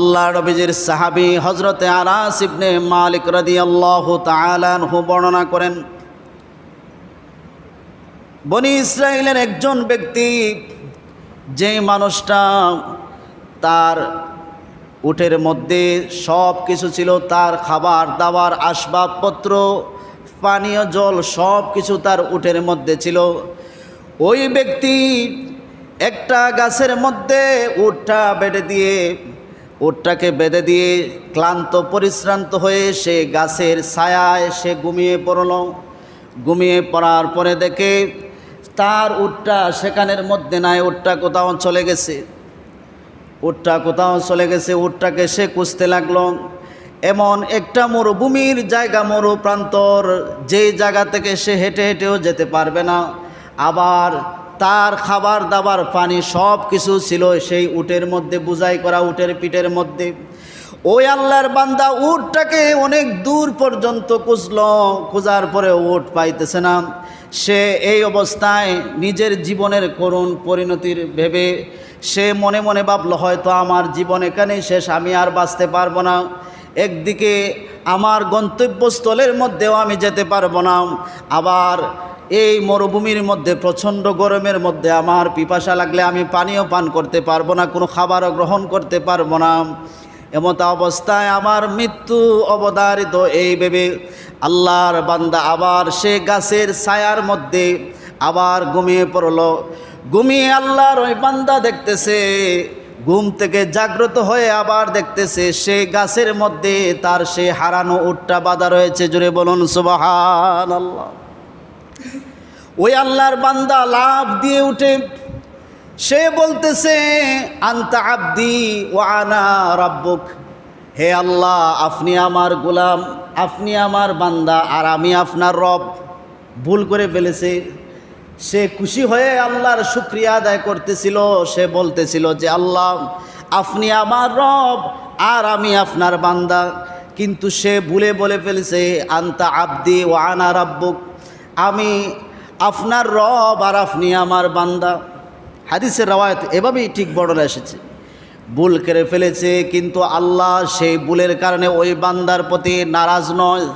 আল্লাহ নবীজির সাহাবী হযরতে আনাস ইবনে মালিক রাদিয়াল্লাহু তাআলা আনহু বর্ণনা করেন, বনি ইসরাইলের একজন ব্যক্তি, যে মানুষটা তার উটের মধ্যে সব কিছু ছিল, তার খাবার দাবার, আসবাবপত্র, পানীয় জল সব কিছু তার উটের মধ্যে ছিল। ওই ব্যক্তি একটা গাছের মধ্যে উটটাকে বেঁধে দিয়ে ক্লান্ত পরিশ্রান্ত হয়ে সে গাছের ছায়ায় সে ঘুমিয়ে পড়ল। ঘুমিয়ে পড়ার পরে দেখে তার উটটা সেখানের মধ্যে নাই, উটটা কোথাও চলে গেছে। উটটাকে সে খুঁজতে লাগলো। এমন একটা মরুভূমির জায়গা, মরু প্রান্তর, যেই জায়গা থেকে সে হেঁটে হেঁটেও যেতে পারবে না, আবার তার খাবার দাবার পানি সব কিছু ছিল সেই উটের মধ্যে, বোঝাই করা উটের পিঠের মধ্যে। ওই আল্লাহর বান্দা উটটাকে অনেক দূর পর্যন্ত খোঁজার পরে উট পাইতেছে না। সে এই অবস্থায় নিজের জীবনের করুণ পরিণতির ভেবে সে মনে মনে ভাবল, হয়তো আমার জীবন এখানেই শেষ, আমি আর বাঁচতে পারবো না। একদিকে আমার গন্তব্যস্থলের মধ্যেও আমি যেতে পারবো না, আবার এই মরুভূমির মধ্যে প্রচণ্ড গরমের মধ্যে আমার পিপাসা লাগলে আমি পানিও পান করতে পারবো না, কোনো খাবারও গ্রহণ করতে পারবো না। এমত অবস্থায় আমার মৃত্যু অবধারিত, এই ভেবে আল্লাহর বান্দা আবার সে গাছের ছায়ার মধ্যে আবার ঘুমিয়ে পড়ল। ঘুমিয়ে আল্লাহর ওই বান্দা দেখতেছে, ঘুম থেকে জাগ্রত হয়ে আবার দেখতেছে সে গাছের মধ্যে তার সে হারানো উটটা বাঁধা রয়েছে। জোরে বলুন সুবহানাল্লাহ। ওই আল্লাহর বান্দা লাফ দিয়ে উঠে সে বলতেছে, আনতা আব্দি ওয়া আনা রাব্বুক, হে আল্লাহ, আপনি আমার গোলাম, আপনি আমার বান্দা, আর আমি আপনার রব। ভুল করে ফেলেছে। সে খুশি হয়ে আল্লাহর শুকরিয়া আদায় করতেছিল। সে বলতেছিল যে, আল্লাহ, আপনি আমার রব আর আমি আপনার বান্দা। কিন্তু সে ভুলে বলে ফেলেছে, আনতা আব্দি ওয়া আনা রাব্বুক, আমি আপনার রব আর আপনি আমার বান্দা। হাদিসের রওয়ায়াত এভাবেই ঠিক বর্ণনা এসেছে। ভুল করে ফেলেছে, কিন্তু আল্লাহ সেই ভুলের কারণে ওই বান্দার প্রতি নারাজ নয়,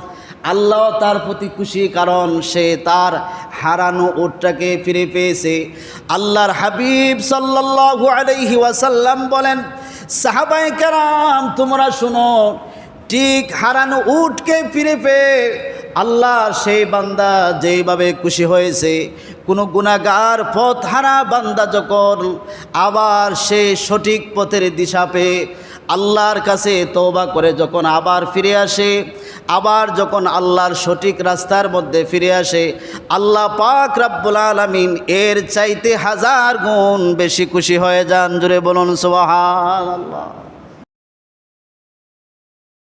আল্লাহ তার প্রতি খুশি, কারণ সে তার হারানো উটটাকে ফিরে পেয়েছে। আল্লাহর হাবিব সাল্লাল্লাহু আলাইহি ওয়াসাল্লাম বলেন, সাহাবায়ে কেরাম তোমরা শুনো, ঠিক হারানো উটকে ফিরে পেয়ে আল্লাহ সেই বান্দা যেইভাবে খুশি হয়েছে, কোনো গুনাহগার পথ হারা বান্দা যখন আবার সে সঠিক পথের দিশা পেয়ে আল্লাহর কাছে তওবা করে যখন আবার ফিরে আসে, আবার যখন আল্লাহর সঠিক রাস্তার মধ্যে ফিরে আসে, আল্লাহ পাক রব্বুল আলামিন এর চাইতে 1000 গুণ বেশি খুশি হয়ে যান। জোরে বলুন সুবহানাল্লাহ।